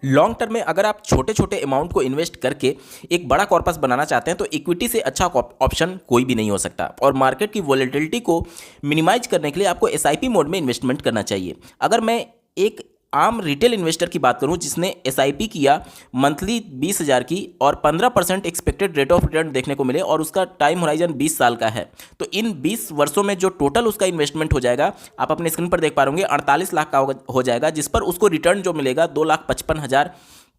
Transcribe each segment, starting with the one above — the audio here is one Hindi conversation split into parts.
लॉन्ग टर्म में अगर आप छोटे छोटे अमाउंट को इन्वेस्ट करके एक बड़ा कॉर्पस बनाना चाहते हैं तो इक्विटी से अच्छा ऑप्शन कोई भी नहीं हो सकता। और मार्केट की वॉलेटिलिटी को मिनिमाइज करने के लिए आपको एसआईपी मोड में इन्वेस्टमेंट करना चाहिए। अगर मैं एक आम रिटेल इन्वेस्टर की बात करूं जिसने एसआईपी किया मंथली 20,000 की और 15% एक्सपेक्टेड रेट ऑफ रिटर्न देखने को मिले और उसका टाइम होराइजन 20 साल का है, तो इन 20 वर्षों में जो टोटल उसका इन्वेस्टमेंट हो जाएगा आप अपने स्क्रीन पर देख पा रहे होंगे 48 लाख का हो जाएगा, जिस पर उसको रिटर्न जो मिलेगा 2,55,000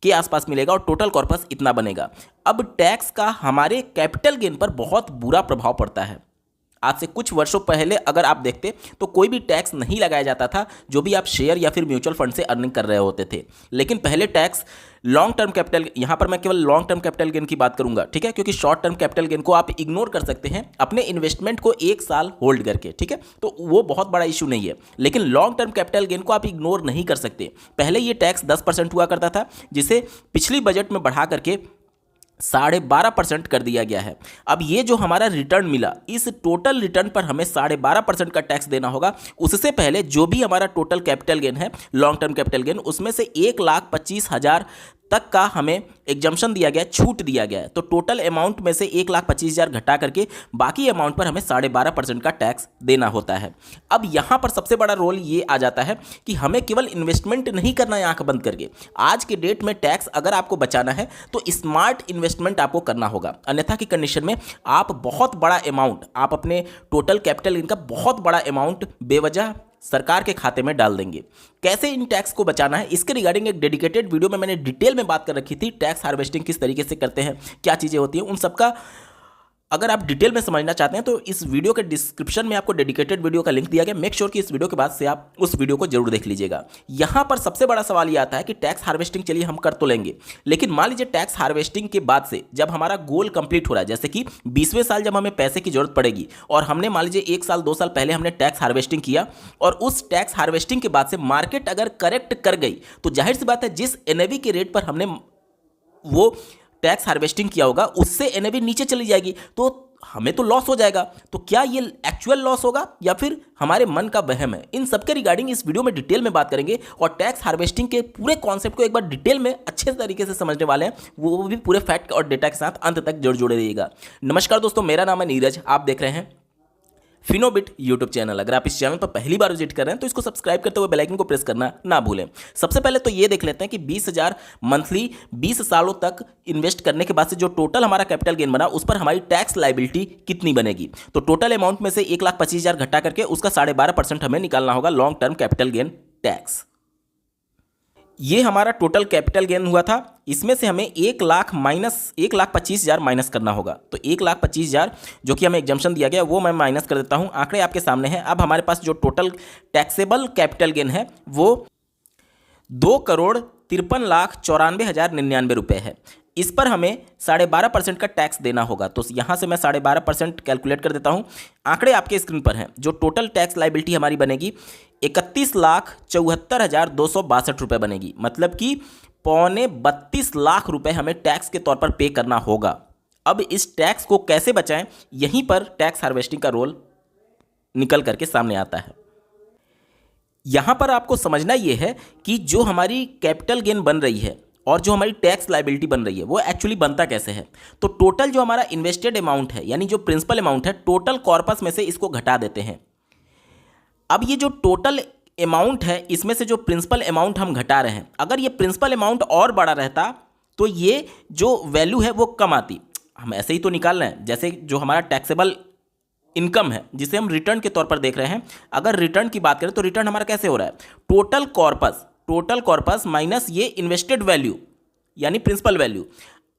के आसपास मिलेगा और टोटल कॉर्पस इतना बनेगा। अब टैक्स का हमारे कैपिटल गेन पर बहुत बुरा प्रभाव पड़ता है। आज से कुछ वर्षों पहले अगर आप देखते तो कोई भी टैक्स नहीं लगाया जाता था जो भी आप शेयर या फिर म्यूचुअल फंड से अर्निंग कर रहे होते थे। लेकिन पहले टैक्स लॉन्ग टर्म कैपिटल, यहां पर मैं केवल लॉन्ग टर्म कैपिटल गेन की बात करूंगा, ठीक है, क्योंकि शॉर्ट टर्म कैपिटल गेन को आप इग्नोर कर सकते हैं अपने इन्वेस्टमेंट को 1 साल होल्ड करके, ठीक है, तो वो बहुत बड़ा इशू नहीं है। लेकिन लॉन्ग टर्म कैपिटल गेन को आप इग्नोर नहीं कर सकते। पहले ये टैक्स 10% हुआ करता था, जिसे पिछली बजट में बढ़ा करके 12.5% कर दिया गया है। अब ये जो हमारा रिटर्न मिला, इस टोटल रिटर्न पर हमें 12.5% का टैक्स देना होगा। उससे पहले जो भी हमारा टोटल कैपिटल गेन है, लॉन्ग टर्म कैपिटल गेन, उसमें से 1,25,000 तक का हमें एग्जम्पशन दिया गया है, छूट दिया गया है। तो टोटल अमाउंट में से 1,25,000 घटा करके बाकी अमाउंट पर हमें 12.5% का टैक्स देना होता है। अब यहाँ पर सबसे बड़ा रोल ये आ जाता है कि हमें केवल इन्वेस्टमेंट नहीं करना है आंख बंद करके। आज के डेट में टैक्स अगर आपको बचाना है तो स्मार्ट इन्वेस्टमेंट आपको करना होगा, अन्यथा की कंडीशन में आप बहुत बड़ा अमाउंट, आप अपने टोटल कैपिटल गेन का बहुत बड़ा अमाउंट बेवजह सरकार के खाते में डाल देंगे। कैसे इन टैक्स को बचाना है, इसके रिगार्डिंग एक डेडिकेटेड वीडियो में मैंने डिटेल में बात कर रखी थी। टैक्स हार्वेस्टिंग किस तरीके से करते हैं, क्या चीज़ें होती हैं, उन सबका अगर आप डिटेल में समझना चाहते हैं तो इस वीडियो के डिस्क्रिप्शन में आपको डेडिकेटेड वीडियो का लिंक दिया गया। मेक श्योर कि इस वीडियो के बाद से आप उस वीडियो को जरूर देख लीजिएगा। यहां पर सबसे बड़ा सवाल यह आता है कि टैक्स हार्वेस्टिंग चलिए हम कर तो लेंगे, लेकिन मान लीजिए टैक्स हार्वेस्टिंग के बाद से जब हमारा गोल कंप्लीट हो रहा है, जैसे कि 20वें साल जब हमें पैसे की जरूरत पड़ेगी और हमने मान लीजिए 1 साल 2 साल पहले हमने टैक्स हार्वेस्टिंग किया और उस टैक्स हार्वेस्टिंग के बाद से मार्केट अगर करेक्ट कर गई तो जाहिर सी बात है जिस एनएवी के रेट पर हमने वो टैक्स हार्वेस्टिंग किया होगा उससे एनएवी नीचे चली जाएगी, तो हमें तो लॉस हो जाएगा। तो क्या ये एक्चुअल लॉस होगा या फिर हमारे मन का वहम है, इन सब के रिगार्डिंग इस वीडियो में डिटेल में बात करेंगे और टैक्स हार्वेस्टिंग के पूरे कॉन्सेप्ट को एक बार डिटेल में अच्छे तरीके से समझने वाले हैं, वो भी पूरे फैक्ट और डेटा के साथ अंत तक जुड़े रहिएगा। नमस्कार दोस्तों, मेरा नाम है नीरज, आप देख रहे हैं फिनोबिट यूट्यूब चैनल। अगर आप इस चैनल पर पहली बार विजिट कर रहे हैं तो इसको सब्सक्राइब करते हुए बेल आइकन को प्रेस करना ना भूलें। सबसे पहले तो ये देख लेते हैं कि 20,000 मंथली 20 सालों तक इन्वेस्ट करने के बाद से जो टोटल हमारा कैपिटल गेन बना उस पर हमारी टैक्स लायबिलिटी कितनी बनेगी। तो टोटल अमाउंट में से 1,25,000 घटा करके उसका 12.5% हमें निकालना होगा long term capital gain tax. ये हमारा टोटल कैपिटल गेन हुआ था, इसमें से हमें 1,25,000 माइनस करना होगा। तो 1,25,000 जो कि हमें एग्जम्पशन दिया गया वो मैं माइनस कर देता हूं। आंकड़े आपके सामने हैं। अब हमारे पास जो टोटल टैक्सेबल कैपिटल गेन है वो 2,53,94,099 रुपये है। इस पर हमें 12.5% का टैक्स देना होगा। तो यहां से मैं 12.5% कैलकुलेट कर देता हूं। आंकड़े आपके स्क्रीन पर हैं। जो टोटल टैक्स लायबिलिटी हमारी बनेगी 31,74,262 रुपये बनेगी, मतलब कि 32 लाख रुपए हमें टैक्स के तौर पर पे करना होगा। अब इस टैक्स को कैसे बचाएं, यहीं पर टैक्स हार्वेस्टिंग का रोल निकल करके सामने आता है। यहां पर आपको समझना यह है कि जो हमारी कैपिटल गेन बन रही है और जो हमारी टैक्स लायबिलिटी बन रही है वो एक्चुअली बनता कैसे है। तो टोटल जो हमारा इन्वेस्टेड अमाउंट है, यानी जो प्रिंसिपल अमाउंट है, टोटल कॉर्पस में से इसको घटा देते हैं। अब ये जो टोटल अमाउंट है इसमें से जो प्रिंसिपल अमाउंट हम घटा रहे हैं, अगर ये प्रिंसिपल अमाउंट और बड़ा रहता तो ये जो वैल्यू है वो कम आती। हम ऐसे ही तो निकाल रहे हैं, जैसे जो हमारा टैक्सेबल इनकम है जिसे हम रिटर्न के तौर पर देख रहे हैं। अगर रिटर्न की बात करें तो रिटर्न हमारा कैसे हो रहा है, टोटल कॉर्पस माइनस ये इन्वेस्टेड वैल्यू यानी प्रिंसिपल वैल्यू।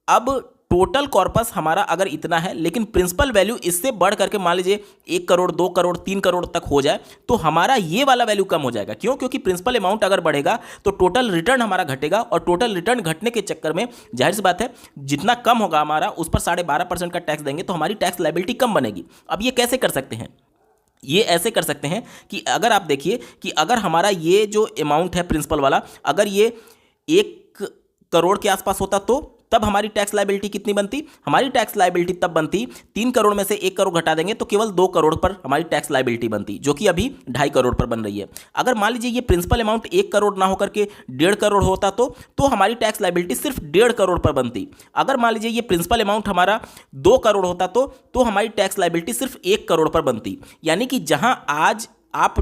अब टोटल कॉर्पस हमारा अगर इतना है लेकिन प्रिंसिपल वैल्यू इससे बढ़ करके मान लीजिए 1 करोड़ 2 करोड़ 3 करोड़ तक हो जाए तो हमारा ये वाला वैल्यू कम हो जाएगा। क्यों? क्योंकि प्रिंसिपल अमाउंट अगर बढ़ेगा तो टोटल रिटर्न हमारा घटेगा और टोटल रिटर्न घटने के चक्कर में जाहिर सी बात है जितना कम होगा हमारा उस पर 12.5% का टैक्स देंगे तो हमारी टैक्स लायबिलिटी कम बनेगी। अब ये कैसे कर सकते हैं, ये ऐसे कर सकते हैं कि अगर आप देखिए कि अगर हमारा ये जो अमाउंट है प्रिंसिपल वाला, अगर ये 1 करोड़ के आसपास होता तब हमारी टैक्स लायबिलिटी कितनी बनती? हमारी टैक्स लायबिलिटी तब बनती 3 करोड़ में से 1 करोड़ घटा देंगे तो केवल 2 करोड़ पर हमारी टैक्स लायबिलिटी बनती, जो कि अभी 2.5 करोड़ पर बन रही है। अगर मान लीजिए ये प्रिंसिपल अमाउंट 1 करोड़ ना होकर के 1.5 करोड़ होता तो हमारी टैक्स लायबिलिटी सिर्फ 1.5 करोड़ पर बनती। अगर मान लीजिए ये प्रिंसिपल अमाउंट हमारा 2 करोड़ होता तो हमारी टैक्स लायबिलिटी सिर्फ 1 करोड़ पर बनती। यानी कि जहां आज आप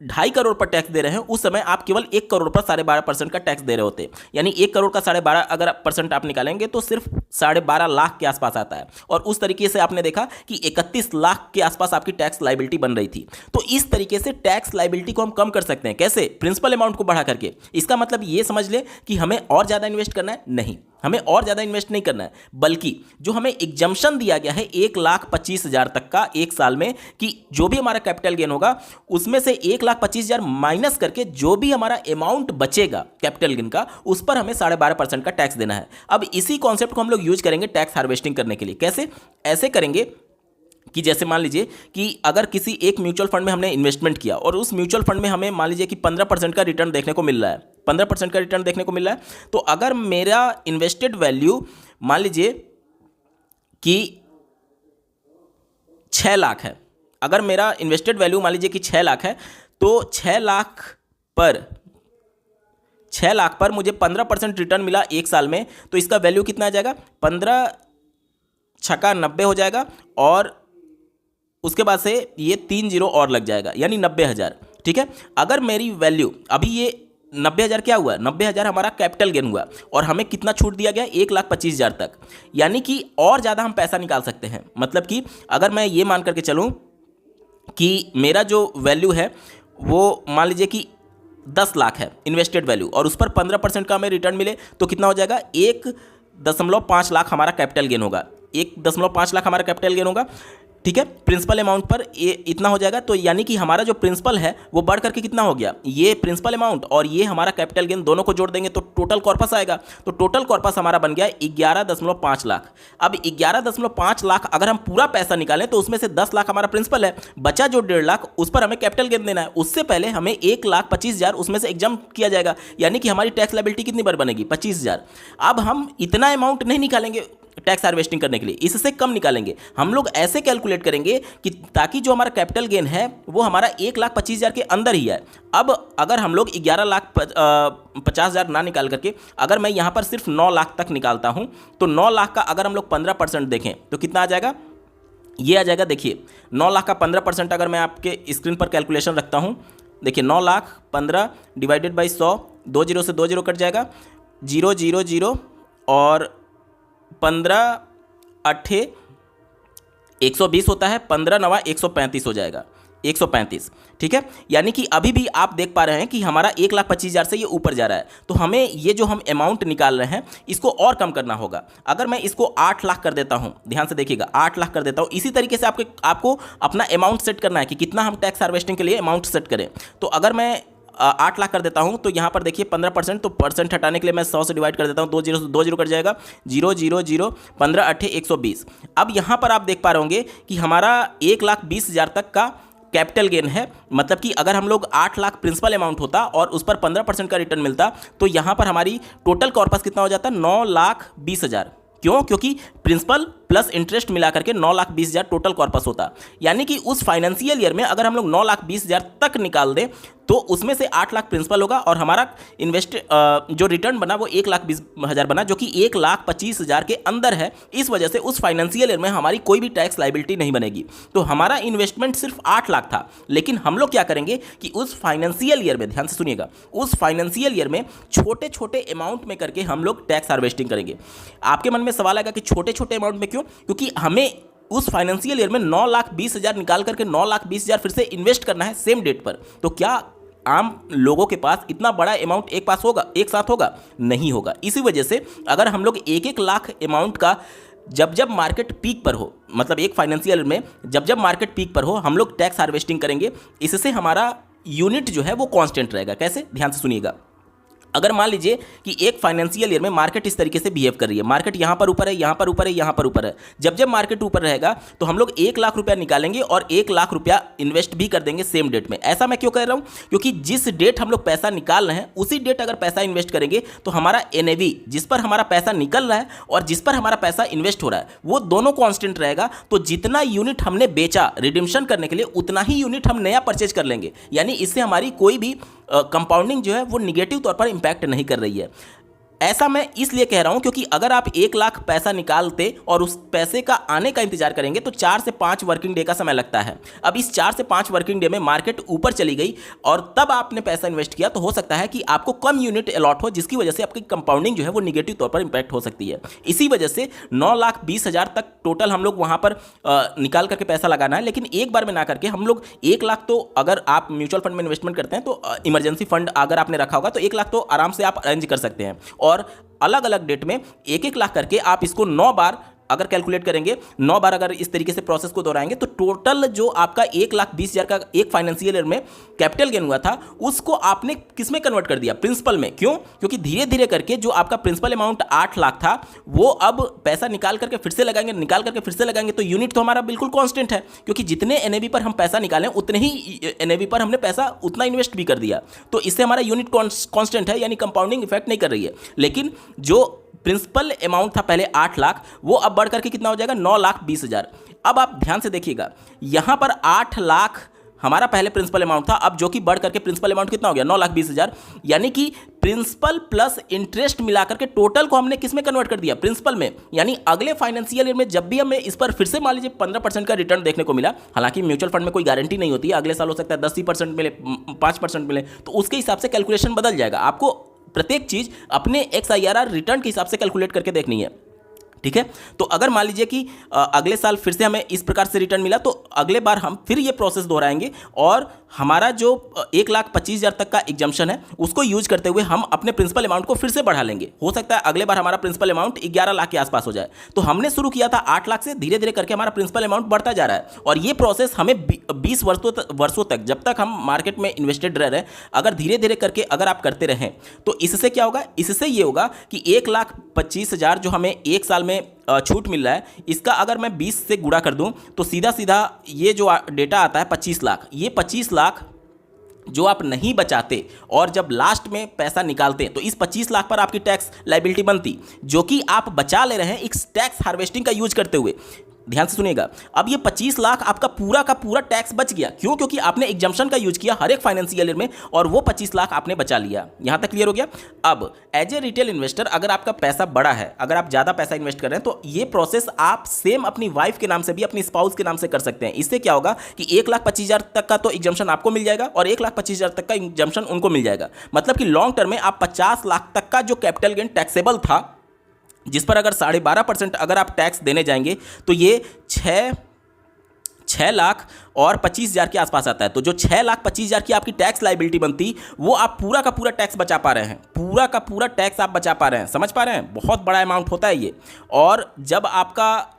2.5 करोड़ पर टैक्स दे रहे हैं, उस समय आप केवल 1 करोड़ पर 12.5% का टैक्स दे रहे होते। यानी 1 करोड़ का 12.5 अगर % आप निकालेंगे तो सिर्फ 12.5 लाख के आसपास आता है। और उस तरीके से आपने देखा कि 31 लाख के आसपास आपकी टैक्स लायबिलिटी बन रही थी। तो इस तरीके से टैक्स लायबिलिटी को हम कम कर सकते हैं। कैसे? प्रिंसिपल अमाउंट को बढ़ा करके। इसका मतलब ये समझ ले कि हमें और ज़्यादा इन्वेस्ट करना है? नहीं, हमें और ज़्यादा इन्वेस्ट नहीं करना है, बल्कि जो हमें एग्जम्पशन दिया गया है 1,25,000 तक का एक साल में, कि जो भी हमारा कैपिटल गेन होगा उसमें से 1,25,000 माइनस करके जो भी हमारा अमाउंट बचेगा कैपिटल गेन का, उस पर हमें 12.5% का टैक्स देना है। अब इसी कॉन्सेप्ट को हम लोग यूज करेंगे टैक्स हार्वेस्टिंग करने के लिए। कैसे? ऐसे करेंगे कि जैसे मान लीजिए कि अगर किसी एक म्यूचुअल फंड में हमने इन्वेस्टमेंट किया और उस म्यूचुअल फंड में हमें मान लीजिए कि 15% का रिटर्न देखने को मिल रहा है, 15% का रिटर्न देखने को मिल रहा है, तो अगर मेरा इन्वेस्टेड वैल्यू मान लीजिए कि 6 लाख है, अगर मेरा इन्वेस्टेड वैल्यू मान लीजिए कि 6 लाख है, तो 6 लाख पर मुझे 15% रिटर्न मिला एक साल में, तो इसका वैल्यू कितना आ जाएगा? 15 छक्का 90 हो जाएगा, और उसके बाद से ये 3 जीरो और लग जाएगा, यानी 90,000। ठीक है, अगर मेरी वैल्यू अभी ये 90,000 क्या हुआ? 90,000 हमारा कैपिटल गेन हुआ, और हमें कितना छूट दिया गया? 1,25,000 तक। यानी कि और ज़्यादा हम पैसा निकाल सकते हैं। मतलब कि अगर मैं ये मान करके चलूँ कि मेरा जो वैल्यू है वो मान लीजिए कि 10 लाख है इन्वेस्टेड वैल्यू, और उस पर 15% का हमें रिटर्न मिले, तो कितना हो जाएगा? 1.5 लाख हमारा कैपिटल गेन होगा। 1.5 लाख हमारा कैपिटल गेन होगा। ठीक है, प्रिंसिपल अमाउंट पर ये इतना हो जाएगा। तो यानी कि हमारा जो प्रिंसिपल है वो बढ़ करके कितना हो गया? ये प्रिंसिपल अमाउंट और ये हमारा कैपिटल गेन दोनों को जोड़ देंगे तो टोटल कॉर्पस आएगा। तो टोटल कॉर्पस हमारा बन गया 11.5 लाख। अब 11.5 लाख अगर हम पूरा पैसा निकालें तो उसमें से 10 लाख हमारा प्रिंसिपल है, बचा जो 1.5 लाख उस पर हमें कैपिटल गेन देना है। उससे पहले हमें 1,25,000 उसमें से एग्जाम किया जाएगा, यानी कि हमारी टैक्स लायबिलिटी कितनी बार बनेगी? 25,000। अब हम इतना अमाउंट नहीं निकालेंगे टैक्स हार्वेस्टिंग करने के लिए, इससे कम निकालेंगे। हम लोग ऐसे कैलकुलेट करेंगे कि ताकि जो हमारा कैपिटल गेन है वो हमारा 1,25,000 के अंदर ही है। अब अगर हम लोग 11,50,000 ना निकाल करके अगर मैं यहाँ पर सिर्फ 9 लाख तक निकालता हूँ, तो 9 लाख का अगर हम लोग 15% देखें तो कितना आ जाएगा? ये आ जाएगा, देखिए 9 लाख का 15% अगर मैं आपके स्क्रीन पर कैलकुलेशन रखता हूँ, देखिए 9 लाख 15 डिवाइडेड बाई 100, 2 जीरो से 2 जीरो कट जाएगा, 0 0 0 और 15 8 120 होता है, 15 9 135 हो जाएगा, 135। ठीक है, यानी कि अभी भी आप देख पा रहे हैं कि हमारा 1,25,000 से ये ऊपर जा रहा है। तो हमें ये जो हम अमाउंट निकाल रहे हैं इसको और कम करना होगा। अगर मैं इसको 8 लाख कर देता हूं, ध्यान से देखिएगा, 8 लाख कर देता हूं। इसी तरीके से आपको अपना अमाउंट सेट करना है कि कितना हम टैक्स हार्वेस्टिंग के लिए अमाउंट सेट करें। तो अगर मैं 8 लाख कर देता हूं तो यहाँ पर देखिए 15%, तो परसेंट हटाने के लिए मैं 100 से डिवाइड कर देता हूं, 2 जीरो से 2 जीरो कट जाएगा, 0 0 0 15 8 120। अब यहाँ पर आप देख पा रहे होंगे कि हमारा 1,20,000 तक का कैपिटल गेन है। मतलब कि अगर हम लोग 8 लाख प्रिंसिपल अमाउंट होता और उस पर 15% का रिटर्न मिलता तो यहाँ पर हमारी टोटल कॉर्पस कितना हो जाता? 9,20,000। क्यों? क्योंकि प्रिंसिपल प्लस इंटरेस्ट मिला करके 9,20,000 टोटल कॉर्पस होता। यानी कि उस फाइनेंशियल ईयर में अगर हम लोग 9,20,000 तक निकाल दें तो उसमें से 8 लाख प्रिंसिपल होगा और हमारा जो रिटर्न बना वो 1,20,000 बना, जो कि 1,25,000 के अंदर है। इस वजह से उस फाइनेंशियल ईयर में हमारी कोई भी टैक्स लायबिलिटी नहीं बनेगी। तो हमारा इन्वेस्टमेंट सिर्फ 8 लाख था, लेकिन हम लोग क्या करेंगे कि उस फाइनेंशियल ईयर में, ध्यान से सुनिएगा, उस फाइनेंशियल ईयर में छोटे छोटे अमाउंट में करके हम लोग टैक्स हार्वेस्टिंग करेंगे। आपके मन में सवाल आएगा कि छोटे छोटे अमाउंट में क्यों? क्योंकि हमें उस फाइनेंशियल ईयर में 9,20,000 निकाल करके 9,20,000 फिर से इन्वेस्ट करना है सेम डेट पर। तो क्या आम लोगों के पास इतना बड़ा अमाउंट एक साथ होगा? नहीं होगा। इसी वजह से अगर हम लोग 1-1 लाख अमाउंट का जब मार्केट पीक पर हो, मतलब एक फाइनेंशियल में जब मार्केट पीक पर हो, हम लोग टैक्स हार्वेस्टिंग करेंगे। इससे हमारा यूनिट जो है वो कांस्टेंट रहेगा। कैसे? ध्यान से सुनिएगा। अगर मान लीजिए कि एक फाइनेंशियल ईयर में मार्केट इस तरीके से बिहेव कर रही है, मार्केट यहाँ पर ऊपर है, यहाँ पर ऊपर है, यहाँ पर ऊपर है, जब जब मार्केट ऊपर रहेगा तो हम लोग 1 लाख रुपया निकालेंगे और 1 लाख रुपया इन्वेस्ट भी कर देंगे सेम डेट में। ऐसा मैं क्यों कह रहा हूँ? क्योंकि जिस डेट हम लोग पैसा निकाल रहे हैं उसी डेट अगर पैसा इन्वेस्ट करेंगे तो हमारा एनएवी, जिस पर हमारा पैसा निकल रहा है और जिस पर हमारा पैसा इन्वेस्ट हो रहा है, वो दोनों कांस्टेंट रहेगा। तो जितना यूनिट हमने बेचा रिडिम्पशन करने के लिए उतना ही यूनिट हम नया परचेज कर लेंगे। यानी इससे हमारी कोई भी कंपाउंडिंग जो है वो निगेटिव तौर पर इंपैक्ट नहीं कर रही है। ऐसा मैं इसलिए कह रहा हूं क्योंकि अगर आप 1 लाख पैसा निकालते और उस पैसे का आने का इंतजार करेंगे तो 4 से 5 वर्किंग डे का समय लगता है। अब इस 4 से 5 वर्किंग डे में मार्केट ऊपर चली गई और तब आपने पैसा इन्वेस्ट किया तो हो सकता है कि आपको कम यूनिट अलॉट हो, जिसकी वजह से आपकी कंपाउंडिंग जो है वो निगेटिव तौर पर इंपैक्ट हो सकती है। इसी वजह से 9,20,000 तक टोटल हम लोग वहां पर निकाल करके पैसा लगाना है, लेकिन एक बार में ना करके हम लोग 1 लाख तो अगर आप म्यूचुअल फंड में इन्वेस्टमेंट करते हैं तो इमरजेंसी फंड अगर आपने रखा होगा तो 1 लाख तो आराम से आप अरेंज कर सकते हैं। और अलग अलग डेट में 1-1 लाख करके आप इसको 9 बार अगर कैलकुलेट करेंगे, 9 बार अगर इस तरीके से प्रोसेस को दोहराएंगे तो टोटल जो आपका 1,20,000 का एक फाइनेंशियल ईयर में कैपिटल गेन हुआ था उसको आपने किस में कन्वर्ट कर दिया? प्रिंसिपल में। क्यों? क्योंकि धीरे धीरे करके जो आपका प्रिंसिपल अमाउंट 8 लाख था वो अब पैसा निकाल करके फिर से लगाएंगे, निकाल करके फिर से लगाएंगे तो यूनिट तो हमारा बिल्कुल कॉन्स्टेंट है, क्योंकि जितने एनएवी पर हम पैसा निकालें उतने ही एनएवी पर हमने पैसा उतना इन्वेस्ट भी कर दिया। तो इससे हमारा यूनिट कॉन्स्टेंट है, यानी कंपाउंडिंग इफेक्ट नहीं कर रही है। लेकिन जो प्रिंसिपल अमाउंट था पहले 8 लाख, वो अब बढ़ करके कितना हो जाएगा? 9,20,000। अब आप ध्यान से देखिएगा, यहां पर 8 लाख हमारा पहले प्रिंसिपल अमाउंट था, अब जो कि बढ़ करके प्रिंसिपल अमाउंट कितना हो गया? 9,20,000। यानी कि प्रिंसिपल प्लस इंटरेस्ट मिलाकर के टोटल को हमने किस में कन्वर्ट कर दिया? प्रिंसिपल में। यानी अगले फाइनेंशियल ईयर में जब भी हमें इस पर फिर से मान लीजिए 15% का रिटर्न देखने को मिला, हालांकि म्यूचुअल फंड में कोई गारंटी नहीं होती है, अगले साल हो सकता है 10% मिले, 5% मिले, तो उसके हिसाब से कैलकुलेशन बदल जाएगा। आपको प्रत्येक चीज अपने XIRR रिटर्न के हिसाब से कैलकुलेट करके देखनी है, ठीक है। तो अगर मान लीजिए कि अगले साल फिर से हमें इस प्रकार से रिटर्न मिला तो अगले बार हम फिर ये प्रोसेस दोहराएंगे और हमारा जो 1,25,000 तक का एग्जम्पशन है उसको यूज करते हुए हम अपने प्रिंसिपल अमाउंट को फिर से बढ़ा लेंगे। हो सकता है अगले बार हमारा प्रिंसिपल अमाउंट 11 लाख के आसपास हो जाए। तो हमने शुरू किया था 8 लाख से, धीरे धीरे करके हमारा प्रिंसिपल अमाउंट बढ़ता जा रहा है और ये प्रोसेस हमें 20 वर्षों तक जब तक हम मार्केट में इन्वेस्टेड रह रहे हैं, अगर धीरे धीरे करके अगर आप करते रहें तो इससे क्या होगा? इससे ये होगा कि 1,25,000 जो हमें एक साल में छूट मिल रहा है, इसका अगर मैं 20 से गुणा कर दूं तो सीधा सीधा ये जो डेटा आता है 25 लाख, ये 25 लाख जो आप नहीं बचाते और जब लास्ट में पैसा निकालते हैं तो इस 25 लाख पर आपकी टैक्स लायबिलिटी बनती, जो कि आप बचा ले रहे हैं इस टैक्स हार्वेस्टिंग का यूज करते हुए। ध्यान से सुनिएगा, अब ये 25 लाख आपका पूरा का पूरा टैक्स बच गया। क्यों? क्योंकि आपने एग्जम्पशन का यूज किया हर एक फाइनेंशियल ईयर में और वो 25 लाख आपने बचा लिया। यहां तक क्लियर हो गया? अब एज ए रिटेल इन्वेस्टर अगर आपका पैसा बड़ा है, अगर आप ज़्यादा पैसा इन्वेस्ट कर रहे हैं तो ये प्रोसेस आप सेम अपनी वाइफ के नाम से भी, अपनी स्पाउस के नाम से कर सकते हैं। इससे क्या होगा कि 1,25,000 तक का तो एग्जम्पशन आपको मिल जाएगा और 1,25,000 तक का एग्जम्पशन उनको मिल जाएगा। मतलब कि लॉन्ग टर्म में आप 50 लाख तक का जो कैपिटल गेन टैक्सेबल था, जिस पर अगर 12.5% अगर आप टैक्स देने जाएंगे तो ये 6 लाख और 25,000 के आसपास आता है। तो जो 6,25,000 की आपकी टैक्स लायबिलिटी बनती, वो आप पूरा का पूरा टैक्स बचा पा रहे हैं, पूरा का पूरा टैक्स आप बचा पा रहे हैं। समझ पा रहे हैं? बहुत बड़ा अमाउंट होता है ये। और जब आपका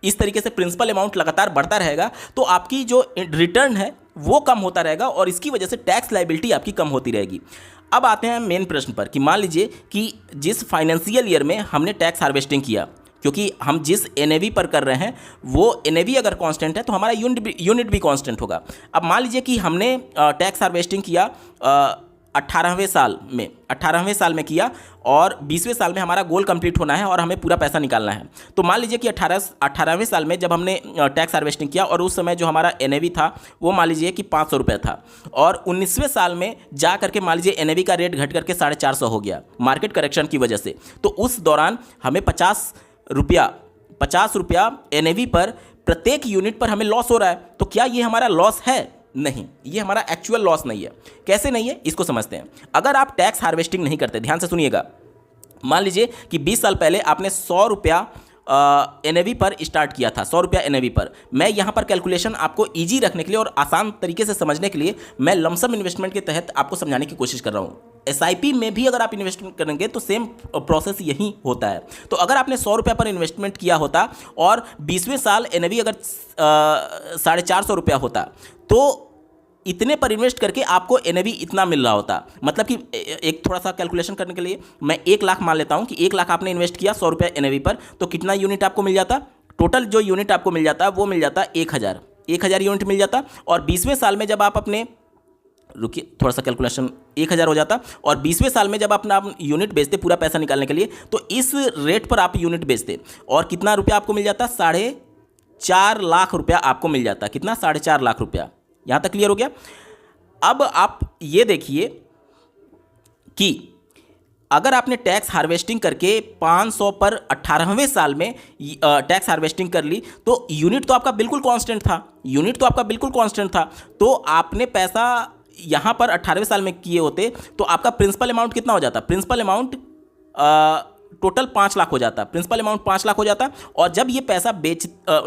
इस तरीके से प्रिंसिपल अमाउंट लगातार बढ़ता रहेगा तो आपकी जो रिटर्न है वो कम होता रहेगा और इसकी वजह से टैक्स लायबिलिटी आपकी कम होती रहेगी। अब आते हैं मेन प्रश्न पर कि मान लीजिए कि जिस फाइनेंशियल ईयर में हमने टैक्स हार्वेस्टिंग किया, क्योंकि हम जिस एनएवी पर कर रहे हैं वो एनएवी अगर कांस्टेंट है तो हमारा यूनिट भी कांस्टेंट होगा। अब मान लीजिए कि हमने टैक्स हार्वेस्टिंग किया 18वें साल में किया और 20वें साल में हमारा गोल कंप्लीट होना है और हमें पूरा पैसा निकालना है। तो मान लीजिए कि 18वें साल में जब हमने टैक्स हार्वेस्टिंग किया और उस समय जो हमारा एनएवी था वो मान लीजिए कि 500 रुपये था और 19वें साल में जा करके मान लीजिए एनएवी का रेट घट करके 450 हो गया मार्केट करेक्शन की वजह से। तो उस दौरान हमें 50 रुपया एनएवी पर प्रत्येक यूनिट पर हमें लॉस हो रहा है। तो क्या ये हमारा लॉस है? नहीं, ये हमारा एक्चुअल लॉस नहीं है। कैसे नहीं है इसको समझते हैं। अगर आप टैक्स हार्वेस्टिंग नहीं करते, ध्यान से सुनिएगा, मान लीजिए कि 20 साल पहले आपने 100 रुपया एनएवी पर स्टार्ट किया था, 100 रुपया एनएवी पर। मैं यहाँ पर कैलकुलेशन आपको इजी रखने के लिए और आसान तरीके से समझने के लिए मैं लमसम इन्वेस्टमेंट के तहत आपको समझाने की कोशिश कर रहा हूँ। एसआईपी में भी अगर आप इन्वेस्टमेंट करेंगे तो सेम प्रोसेस यही होता है। तो अगर आपने 100 रुपया पर इन्वेस्टमेंट किया होता और 20वें साल एनएवी अगर 450 रुपया होता तो इतने पर इन्वेस्ट करके आपको एनएवी इतना मिल रहा होता। मतलब कि एक थोड़ा सा कैलकुलेशन करने के लिए मैं 1 लाख मान लेता हूँ कि 1 लाख आपने इन्वेस्ट किया 100 रुपये एनएवी पर, तो कितना यूनिट आपको मिल जाता? टोटल जो यूनिट आपको मिल जाता वो मिल जाता 1000 यूनिट मिल जाता। और 20वें साल में जब आप अपने, रुकिए थोड़ा सा कैलकुलेशन, 1000 हो जाता। और 20वें साल में जब अपना यूनिट बेचते पूरा पैसा निकालने के लिए, तो इस रेट पर आप यूनिट बेचते और कितना रुपया आपको मिल जाता? 4.5 लाख रुपया आपको मिल जाता। कितना? 4.5 लाख रुपया। यहाँ तक क्लियर हो गया? अब आप ये देखिए कि अगर आपने टैक्स हार्वेस्टिंग करके 500 पर 18वें साल में टैक्स हार्वेस्टिंग कर ली, तो यूनिट तो आपका बिल्कुल कांस्टेंट था। तो आपने पैसा यहाँ पर 18वें साल में किए होते तो आपका प्रिंसिपल अमाउंट कितना हो जाता? प्रिंसिपल अमाउंट टोटल 5 लाख हो जाता। प्रिंसिपल अमाउंट 5 लाख हो जाता। और जब ये पैसा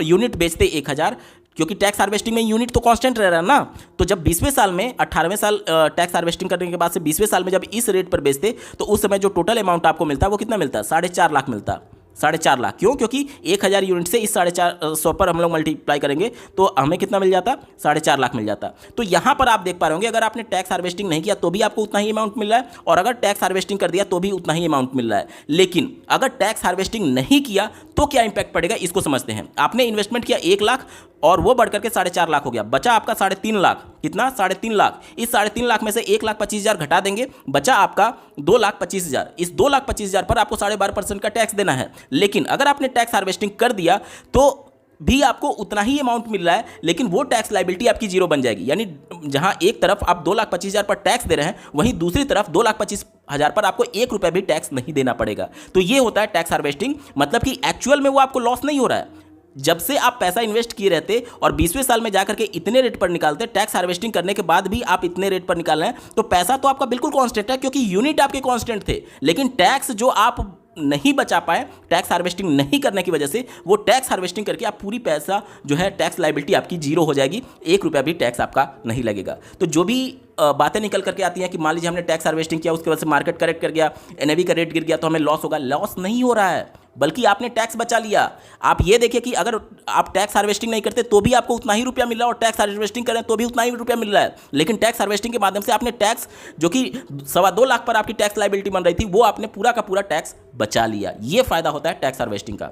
यूनिट बेचते 1000, क्योंकि टैक्स हार्वेस्टिंग में यूनिट तो कांस्टेंट रह रहा है ना, तो जब 20वें साल में 18वें साल टैक्स हार्वेस्टिंग करने के बाद से 20वें साल में जब इस रेट पर बेचते, तो उस समय जो टोटल अमाउंट आपको मिलता है वो कितना मिलता? 4.5 लाख मिलता। 4.5 लाख क्यों? क्योंकि 1000 यूनिट से इस 450 पर हम लोग मल्टीप्लाई करेंगे तो हमें कितना मिल जाता? 4.5 लाख मिल जाता। तो यहाँ पर आप देख पा रहे होंगे, अगर आपने टैक्स हार्वेस्टिंग नहीं किया तो भी आपको उतना ही अमाउंट मिल रहा है, और अगर टैक्स हार्वेस्टिंग कर दिया तो भी उतना ही अमाउंट मिल रहा है। लेकिन अगर टैक्स हार्वेस्टिंग नहीं किया तो क्या इंपैक्ट पड़ेगा, इसको समझते हैं। आपने इन्वेस्टमेंट किया 1 लाख और वो बढ़कर के 4.5 लाख हो गया, बचा आपका 3.5 लाख। कितना? 3.5 लाख। इस 3.5 लाख में से 1,25,000 घटा देंगे, बचा आपका 2,25,000। इस 2,25,000 पर आपको 12.5% का टैक्स देना है। लेकिन अगर आपने टैक्स हार्वेस्टिंग कर दिया तो भी आपको उतना ही अमाउंट मिल रहा है, लेकिन वो टैक्स लायबिलिटी आपकी जीरो बन जाएगी। यानी जहां एक तरफ आप 2,25,000 पर टैक्स दे रहे हैं, वहीं दूसरी तरफ 2,25,000 पर आपको 1 रुपया भी टैक्स नहीं देना पड़ेगा। तो ये होता है टैक्स हार्वेस्टिंग। मतलब कि एक्चुअल में वो आपको लॉस नहीं हो रहा है। जब से आप पैसा इन्वेस्ट किए रहते और 20वें साल में जाकर के इतने रेट पर निकालते, टैक्स हार्वेस्टिंग करने के बाद भी आप इतने रेट पर निकाल रहे हैं, तो पैसा तो आपका बिल्कुल कांस्टेंट है, क्योंकि यूनिट आपके कांस्टेंट थे। लेकिन टैक्स जो आप नहीं बचा पाए टैक्स हार्वेस्टिंग नहीं करने की वजह से, वो टैक्स हार्वेस्टिंग करके आप पूरी पैसा जो है टैक्स लायबिलिटी आपकी जीरो हो जाएगी, 1 रुपया भी टैक्स आपका नहीं लगेगा। तो जो भी बातें निकल करके आती हैं कि मान लीजिए हमने टैक्स हार्वेस्टिंग किया, उसके वजह से मार्केट करेक्ट कर गया, एनएवी का रेट गिर गया तो हमें लॉस होगा, लॉस नहीं हो रहा है, बल्कि आपने टैक्स बचा लिया। आप ये देखिए कि अगर आप टैक्स हार्वेस्टिंग नहीं करते तो भी आपको उतना ही रुपया मिल रहा है, और टैक्स हार्वेस्टिंग करें तो भी उतना ही रुपया मिल रहा है। लेकिन टैक्स हार्वेस्टिंग के माध्यम से आपने टैक्स जो कि 2.25 लाख पर आपकी टैक्स लायबिलिटी बन रही थी, वो आपने पूरा का पूरा टैक्स बचा लिया। ये फायदा होता है टैक्स हार्वेस्टिंग का।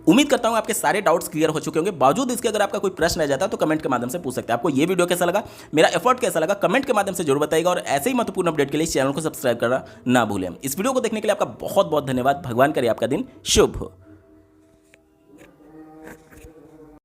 उम्मीद करता हूं आपके सारे डाउट्स क्लियर हो चुके होंगे। बावजूद इसके अगर आपका कोई प्रश्न रह जाता है तो कमेंट के माध्यम से पूछ सकते हैं। आपको ये वीडियो कैसा लगा, मेरा एफर्ट कैसा लगा, कमेंट के माध्यम से जरूर बताइएगा। और ऐसे ही महत्वपूर्ण अपडेट के लिए इस चैनल को सब्सक्राइब करना ना भूलें। इस वीडियो को देखने के लिए आपका बहुत बहुत धन्यवाद। भगवान करे आपका दिन शुभ हो।